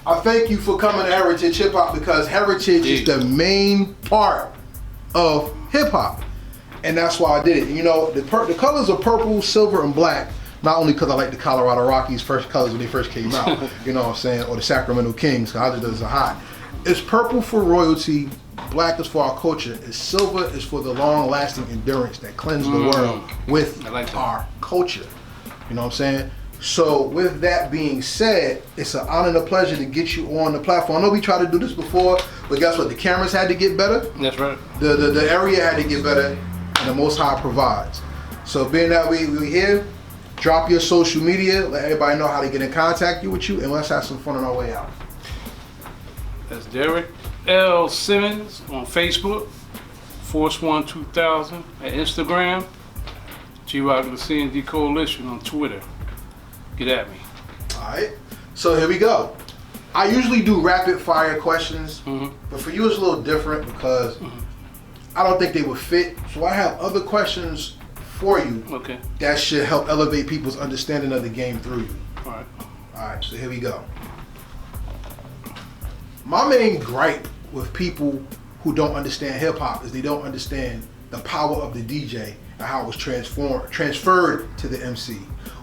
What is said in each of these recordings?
I thank you for coming to Heritage Hip Hop because heritage is the main part of hip hop, and that's why I did it. You know, the colors are purple, silver, and black. Not only because I like the Colorado Rockies' first colors when they first came out, you know what I'm saying, or the Sacramento Kings, because those are hot. It's purple for royalty, black is for our culture, and silver is for the long-lasting endurance that cleanses the world with our culture. You know what I'm saying? So with that being said, it's an honor and a pleasure to get you on the platform. I know we tried to do this before, but guess what? The cameras had to get better. That's right. The area had to get better, and the Most High provides. So being that we're here, drop your social media, let everybody know how to get in contact with you, and let's have some fun on our way out. That's Derek L. Simmons on Facebook, Force One 2000 at Instagram, G-Rock and the C&D Coalition on Twitter. Get at me. Alright, so here we go. I usually do rapid fire questions, but for you it's a little different because I don't think they would fit. So I have other questions for you that should help elevate people's understanding of the game through you. Alright, so here we go. My main gripe with people who don't understand hip hop is they don't understand the power of the DJ and how it was transferred to the MC.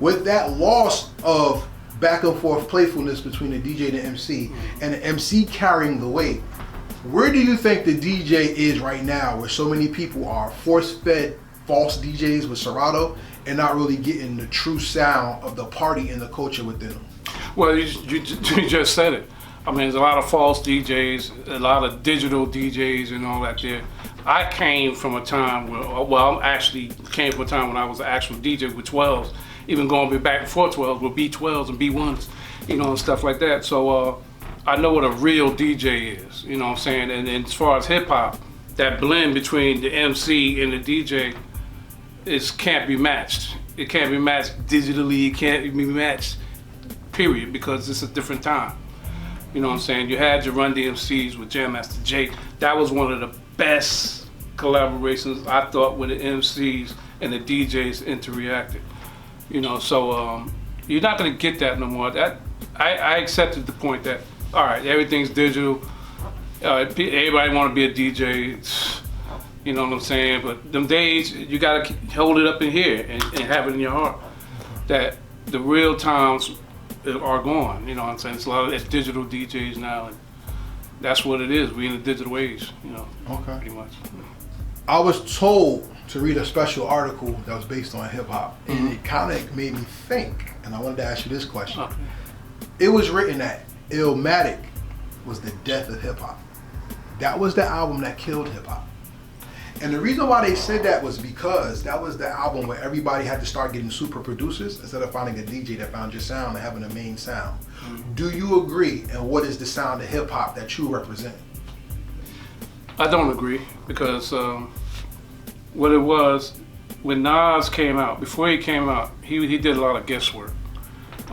With that loss of back and forth playfulness between the DJ and the MC, and the MC carrying the weight, where do you think the DJ is right now, where so many people are force-fed false DJs with Serato and not really getting the true sound of the party and the culture within them? Well, you just said it. I mean, there's a lot of false DJs, a lot of digital DJs and all that there. I came from a time where, well, I actually came from a time when I was an actual DJ with 12s, even going back before 12s with B12s and B1s, you know, and stuff like that. So I know what a real DJ is, you know what I'm saying? And as far as hip hop, that blend between the MC and the DJ can't be matched. It can't be matched digitally, it can't be matched, period, because it's a different time. You know what I'm saying? You had your Run DMCs with Jam Master Jay. That was one of the best collaborations, I thought, when the MCs and the DJs interacted. You know, so you're not gonna get that no more. That I accepted the point that, all right, everything's digital. Everybody wanna be a DJ, you know what I'm saying? But them days, you gotta hold it up in here and have it in your heart. That the real times are gone, you know what I'm saying? It's a lot of digital DJs now, and that's what it is. We're in the digital age, you know, pretty much. I was told to read a special article that was based on hip hop, and it kind of made me think, and I wanted to ask you this question. It was written that Illmatic was the death of hip hop. That was the album that killed hip hop. And the reason why they said that was because that was the album where everybody had to start getting super producers instead of finding a DJ that found your sound and having a main sound. Do you agree? And what is the sound of hip hop that you represent? I don't agree because what it was, when Nas came out, before he came out, he did a lot of guesswork.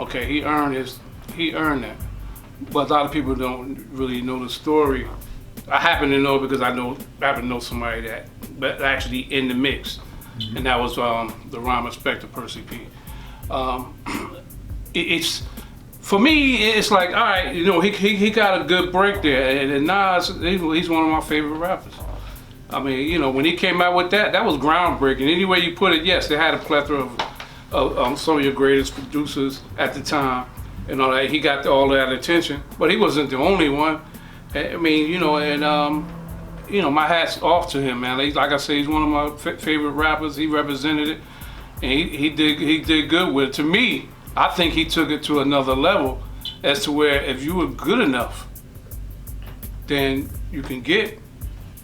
Okay, he earned that. But a lot of people don't really know the story. I happen to know because I happen to know somebody that actually in the mix, and that was the Rhyme Respecter Percy P. It's for me, it's like, all right, you know, he got a good break there, and Nas, he's one of my favorite rappers. I mean, you know, when he came out with that was groundbreaking. Any way you put it, yes, they had a plethora of some of your greatest producers at the time, and all that. He got all that attention, but he wasn't the only one. I mean, you know, and you know, my hat's off to him, man. Like I say, he's one of my favorite rappers. He represented it, and he did good with it. To me, I think he took it to another level, as to where if you were good enough, then you can get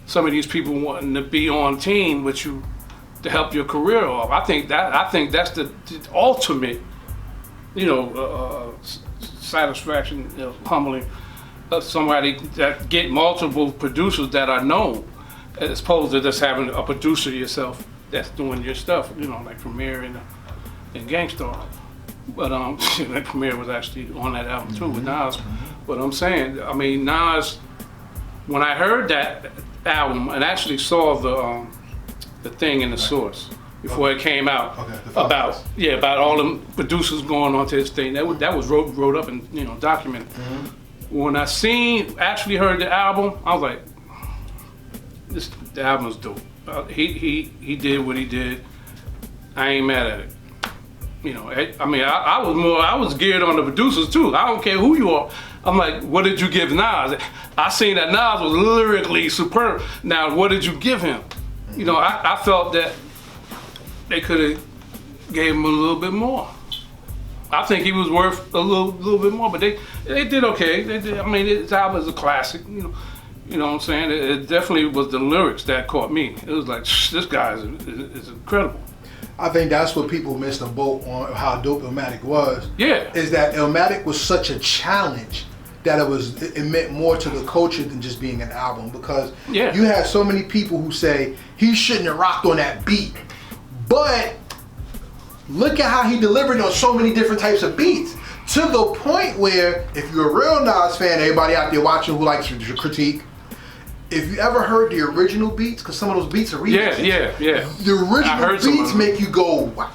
some of these people wanting to be on team with you to help your career off. I think that's the ultimate, you know, satisfaction, you know, humbling. Somebody that get multiple producers that are known, as opposed to just having a producer yourself that's doing your stuff, you know, like Premier and Gangstar. But Premier was actually on that album too with Nas. But I'm saying, I mean, Nas, when I heard that album and actually saw the thing in the source before it came out, about all them producers going onto this thing, that was wrote up and, you know, documented. when I actually heard the album, I was like, the album's dope. He did what he did. I ain't mad at it. You know, I mean, I was geared on the producers too. I don't care who you are. I'm like, what did you give Nas? I seen that Nas was lyrically superb. Now, what did you give him? You know, I felt that they could have gave him a little bit more. I think he was worth a little bit more, but they did okay. They did. I mean, his album is a classic. You know what I'm saying? It definitely was the lyrics that caught me. It was like, this guy is incredible. I think that's what people missed the boat on how dope Illmatic was. Yeah. Is that Illmatic was such a challenge that it meant more to the culture than just being an album, because you had so many people who say he shouldn't have rocked on that beat, but look at how he delivered on so many different types of beats, to the point where if you're a real Nas fan, everybody out there watching who likes your critique, if you ever heard the original beats, because some of those beats are remixes. Yeah. The original beats make you go, wow.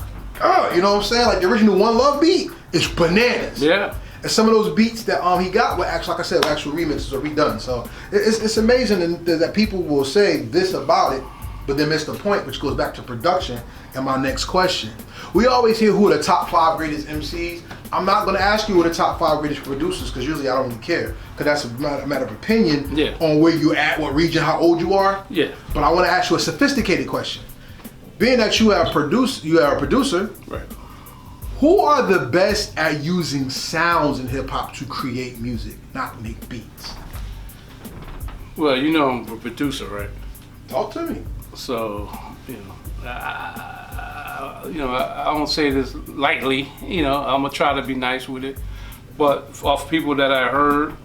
You know what I'm saying? Like the original One Love beat is bananas. Yeah. And some of those beats that he got were actually, like I said, were actual remixes or redone. So it's amazing that people will say this about it, but then miss the point, which goes back to production and my next question. We always hear who are the top 5 greatest MCs. I'm not going to ask you who are the top 5 greatest producers, because usually I don't really care, because that's a matter of opinion on where you at, what region, how old you are. Yeah. But I want to ask you a sophisticated question. Being that you are a producer, right? Who are the best at using sounds in hip hop to create music, not make beats? Well, you know I'm a producer, right? Talk to me. So, you know, I don't say this lightly. You know, I'm gonna try to be nice with it. But off people that I heard,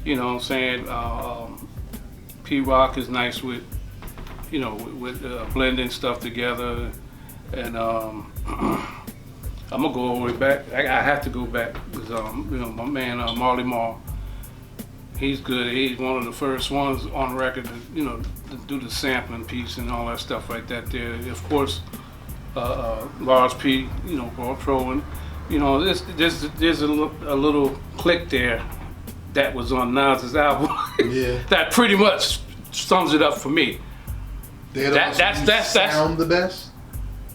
you know what I'm saying, P-Rock is nice with, you know, with blending stuff together. And I'm gonna go all the way back. I have to go back because, you know, my man Marley Marl, he's good. He's one of the first ones on record to, you know, to do the sampling piece and all that stuff like that there. Of course, Lars P, you know, Paul Trowan. You know, there's a little click there that was on Nas's album that pretty much sums it up for me. That's sound the best?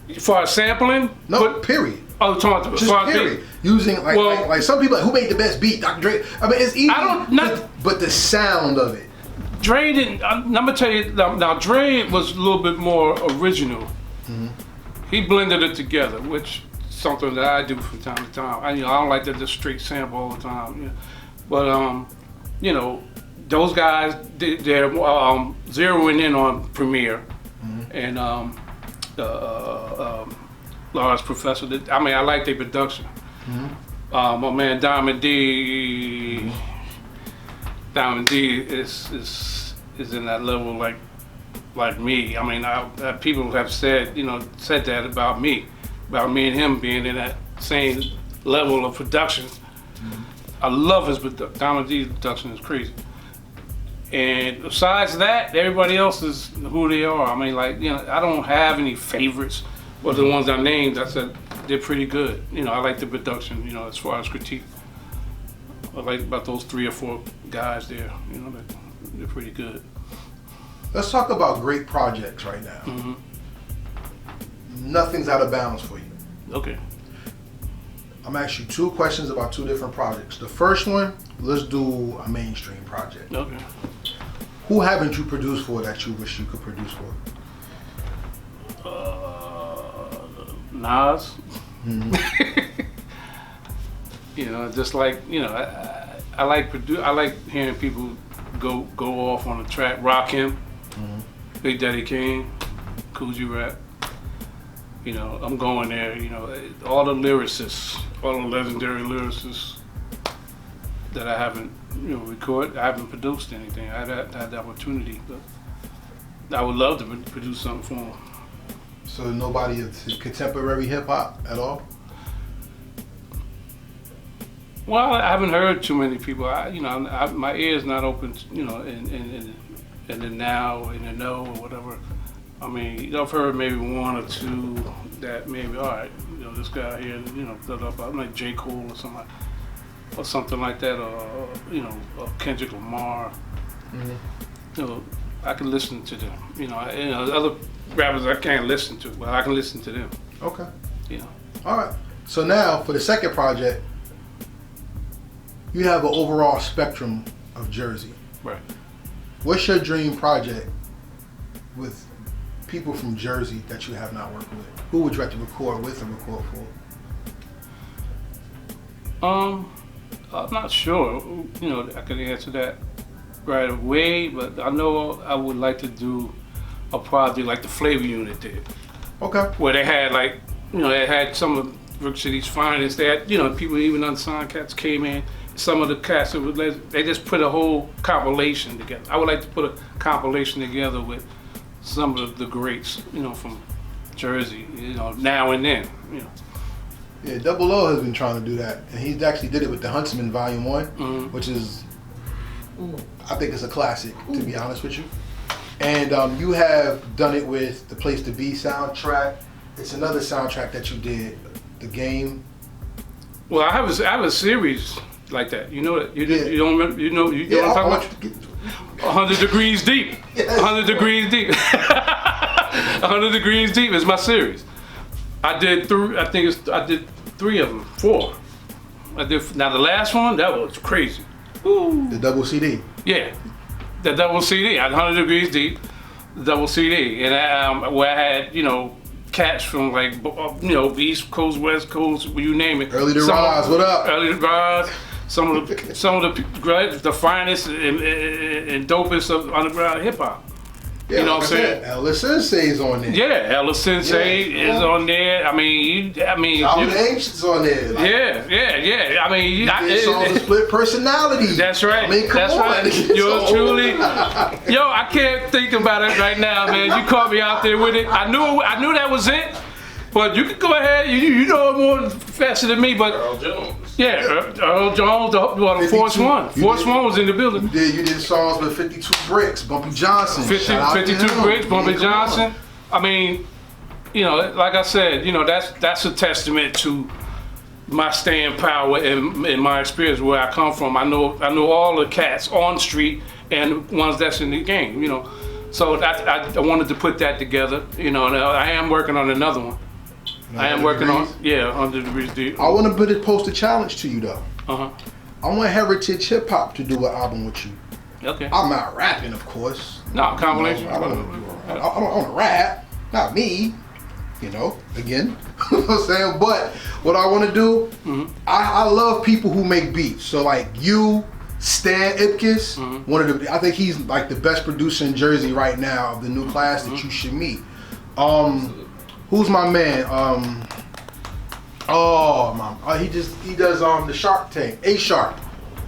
As far as sampling? No, period. Oh, talking about just period. Using like some people, like, who made the best beat? Dr. Dre. I mean, it's easy. But the sound of it. Dre didn't. I'm gonna tell you now. Dre was a little bit more original. Mm-hmm. He blended it together, which is something that I do from time to time. I don't like to just straight sample all the time. You know. But you know, those guys they're zeroing in on Premiere, and Lars Professor. I mean, I like their production. My man Diamond D is in that level like me. I mean, people have said that about me and him being in that same level of production. I love his production. Diamond D's production is crazy. And besides that, everybody else is who they are. I mean, like, you know, I don't have any favorites. But the ones I named, I said they're pretty good. You know, I like the production. You know, as far as critique, I like about those 3 or 4 guys there. You know, they're pretty good. Let's talk about great projects right now. Mm-hmm. Nothing's out of bounds for you. Okay. I'm gonna ask you 2 questions about 2 different projects. The first one, let's do a mainstream project. Okay. Who haven't you produced for that you wish you could produce for? Nas. Mm-hmm. You know, just like, you know, I like hearing people go off on the track. Rakim, Big Daddy Kane, Coogee Rap. You know, I'm going there. You know, all the lyricists, all the legendary lyricists that I haven't, you know, recorded. I haven't produced anything. I had the opportunity, but I would love to produce something for them. So nobody of contemporary hip hop at all? Well, I haven't heard too many people. My ear's not open. You know, in the now, in the no, or whatever. I mean, I've heard maybe 1 or 2 that maybe, all right, you know, this guy here, you know, I'm like J. Cole or something. or something like that, or you know, or Kendrick Lamar. You know, I can listen to them. You know, other rappers I can't listen to, but I can listen to them. Okay. You know. All right. So now for the second project, you have an overall spectrum of Jersey. Right. What's your dream project with people from Jersey that you have not worked with? Who would you like to record with and record for? I'm not sure. You know, I can answer that right away, but I know I would like to do a project like the Flavor Unit did. Okay. Where they had like, you know, they had some of Brook City's finest. They had, you know, people even unsigned cats came in. Some of the cats, they just put a whole compilation together. I would like to put a compilation together with some of the greats, you know, from Jersey, you know, now and then, you know. Yeah, Double O has been trying to do that, and he actually did it with the Huntsman Volume 1, which is, I think it's a classic, to be honest with you. And you have done it with the Place to Be soundtrack. It's another soundtrack that you did, The Game. Well, I have a series like that. You know that you don't remember. You know what I'm talking about. 100 Degrees Deep. Yes. 100 Degrees Deep. 100 Degrees Deep is my series. I did three. I did 3 of them, 4. I did. Now the last one, that was crazy. Ooh. The double CD. Yeah, the double CD. 100 Degrees Deep, the double CD, and where I had, you know, cats from like, you know, East Coast, West Coast, you name it. Early to Rise, what up? Early to Rise. Some of the finest and dopest of underground hip hop. Yeah, you know like what I'm saying? Ella Sensei's on there. Yeah, Ella Sensei is on there. I mean, All the Ancients on there. Like, yeah. I mean, it's all the split personality. That's right. I mean, come on. Right. Yours truly. Yo, I can't think about it right now, man. You caught me out there with it. I knew that was it. But you can go ahead. You know it more faster than me. But Earl Jones. Yeah, Earl Jones. The Force One. Force One was in the building. You did songs with 52 Bricks, Bumpy Johnson. 52 Bricks, Bumpy Johnson. I mean, you know, like I said, you know, that's a testament to my staying power and my experience where I come from. I know all the cats on the street and ones that's in the game. You know, so I wanted to put that together. You know, and I am working on another one. I am working on 100 Degrees Deep. I want to pose a challenge to you though. I want Heritage Hip Hop to do an album with you. Okay. I'm not rapping, of course. No, compilation. I don't want to rap. Not me. You know, again. You know what I'm saying? But what I want to do, I love people who make beats. So like you, Stan Ipkiss, I think he's like the best producer in Jersey right now of the new class that you should meet. Who's my man? He does the Shark Tank. A Sharp.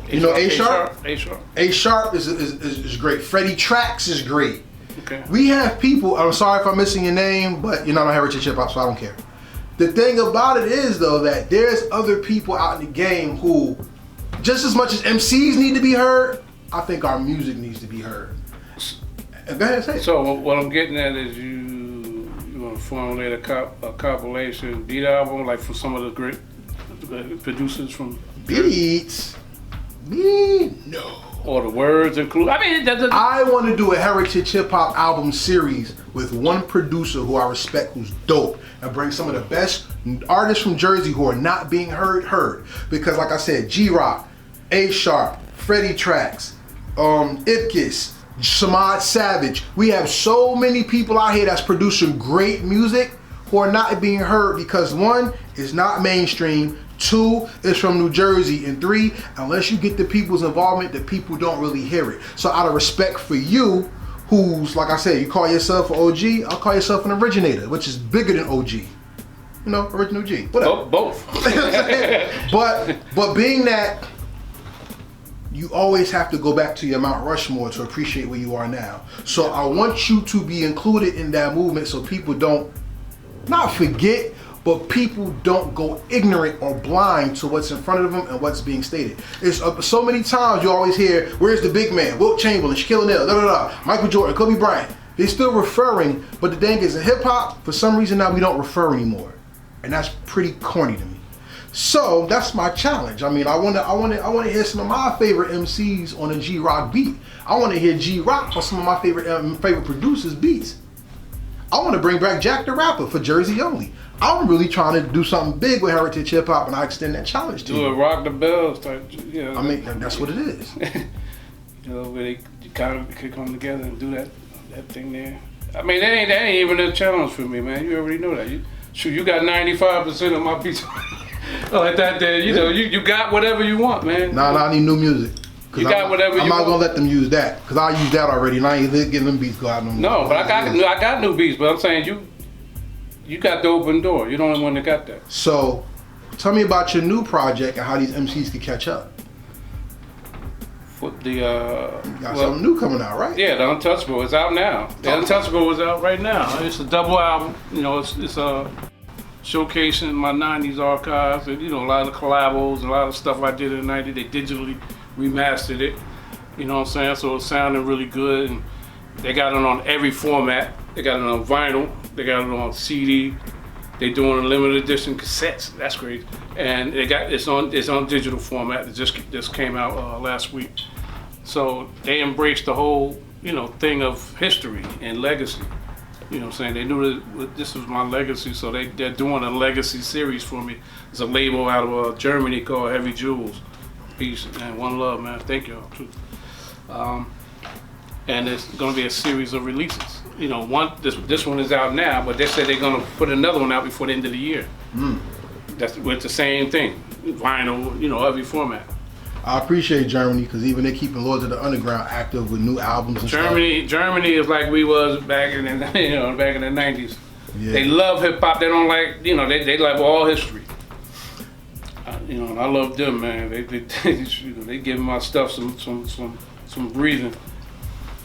You know A Sharp? A Sharp. A Sharp is great. Freddie Trax is great. Okay. We have people. I'm sorry if I'm missing your name, but you're not on Heritage Hip Hop, so I don't care. The thing about it is though that there's other people out in the game who, just as much as MCs need to be heard, I think our music needs to be heard. Go ahead and say it. So what I'm getting at is you want to formulate a compilation beat album like from some of the great producers from Beats. Me? No. Or the words include. I mean, I want to do a Heritage Hip Hop album series with one producer who I respect, who's dope, and bring some of the best artists from Jersey who are not being heard. Because like I said, G-Rock, A Sharp, Freddie Trax, Ipkiss, Samad Savage. We have so many people out here that's producing great music who are not being heard because 1, is not mainstream, 2, is from New Jersey, and 3, unless you get the people's involvement, the people don't really hear it. So out of respect for you, who's, like I said, you call yourself an OG, I'll call yourself an originator, which is bigger than OG. You know, original G. Whatever. Both. but being that you always have to go back to your Mount Rushmore to appreciate where you are now. So I want you to be included in that movement so people don't, not forget, but people don't go ignorant or blind to what's in front of them and what's being stated. It's so many times you always hear, where's the big man? Wilt Chamberlain, Shaquille O'Neal, Michael Jordan, Kobe Bryant. They're still referring, but the thing is in hip hop, for some reason now we don't refer anymore. And that's pretty corny to me. So that's my challenge. I mean, I want to hear some of my favorite MCs on a G-Rock beat. I want to hear G-Rock on some of my favorite producers' beats. I want to bring back Jack the Rapper for Jersey only. I'm really trying to do something big with heritage hip hop, and I extend that challenge to you. Do a Rock the Bells type. You know, I mean, that's what it is. You know, where they kind of could come together and do that thing there. I mean, that ain't even a challenge for me, man. You already know that. You got 95% of my beats like that. There, you know, you got whatever you want, man. Nah, I need new music. You got whatever you want. I'm not gonna let them use that, because I use that already, and I ain't getting them beats go out no more. No, but I got new beats, but I'm saying you got the open door. You're the only one that got that. So, tell me about your new project and how these MCs can catch up. For the You got something new coming out, right? Yeah, The Untouchable is out now. The Untouchable is out right now. It's a double album. You know, it's showcasing my '90s archives, and you know, a lot of collabos and a lot of stuff I did in the '90s. They digitally remastered it. You know what I'm saying? So it's sounding really good, and they got it on every format. They got it on vinyl. They got it on CD. They doing a limited edition cassettes. That's great. And it's on digital format. It just came out last week. So they embraced the whole, you know, thing of history and legacy. You know what I'm saying? They knew that this was my legacy, so they're doing a legacy series for me. It's a label out of Germany called Heavy Jewels. Peace and one love, man. Thank you all too. And it's going to be a series of releases. You know, this one is out now, but they said they're going to put another one out before the end of the year. That's with the same thing, vinyl, you know, every format. I appreciate Germany, because even they're keeping Lords of the Underground active with new albums and Germany is like we was back in the back in the '90s. Yeah. They love hip hop. They don't like, you know, they love all history. You know, and I love them, man. They give my stuff some breathing.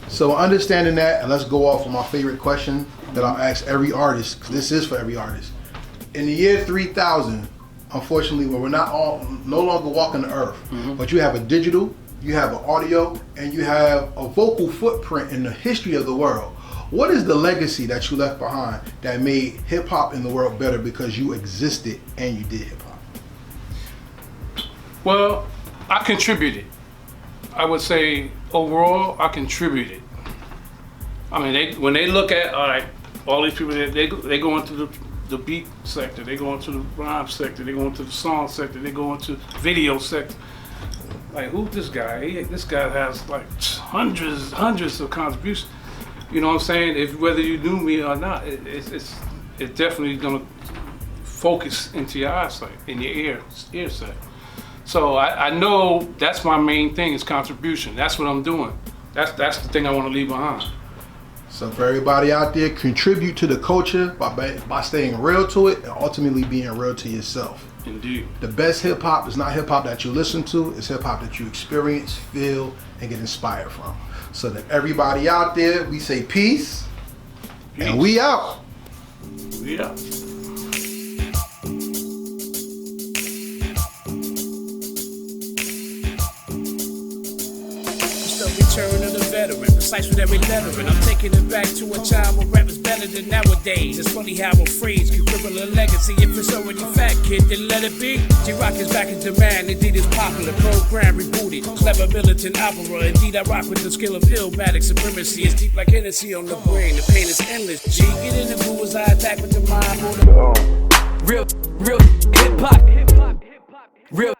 So understanding that, and let's go off on my favorite question that I ask every artist, because this is for every artist. In the year 3000, unfortunately, where we're no longer walking the earth, but you have a digital, you have an audio, and you have a vocal footprint in the history of the world. What is the legacy that you left behind that made hip hop in the world better because you existed and you did hip hop? Well, I contributed. I would say overall, I contributed. I mean, when they look at all these people, they go into the beat sector, they go into the rhyme sector, they go into the song sector, they go into video sector. Like, who's this guy? This guy has like hundreds of contributions. You know what I'm saying? Whether you knew me or not, it's definitely gonna focus into your eyesight, in your ear set. So I know that's my main thing, is contribution. That's what I'm doing. That's the thing I want to leave behind. So for everybody out there, contribute to the culture by staying real to it and ultimately being real to yourself. Indeed. The best hip hop is not hip hop that you listen to, it's hip hop that you experience, feel, and get inspired from. So that everybody out there, we say peace. And we out. We out. Return of the veteran, precise with every lettering. I'm taking it back to a time when rap was better than nowadays. It's funny how a phrase can cripple a legacy. If it's already fat, kid, then let it be. G-Rock is back in demand, indeed it's popular. Program rebooted, clever militant opera. Indeed I rock with the skill of illmatic supremacy. It's deep like Hennessy on the brain, the pain is endless. G, get in the groove as I attack with the mind. Real hip-hop. Real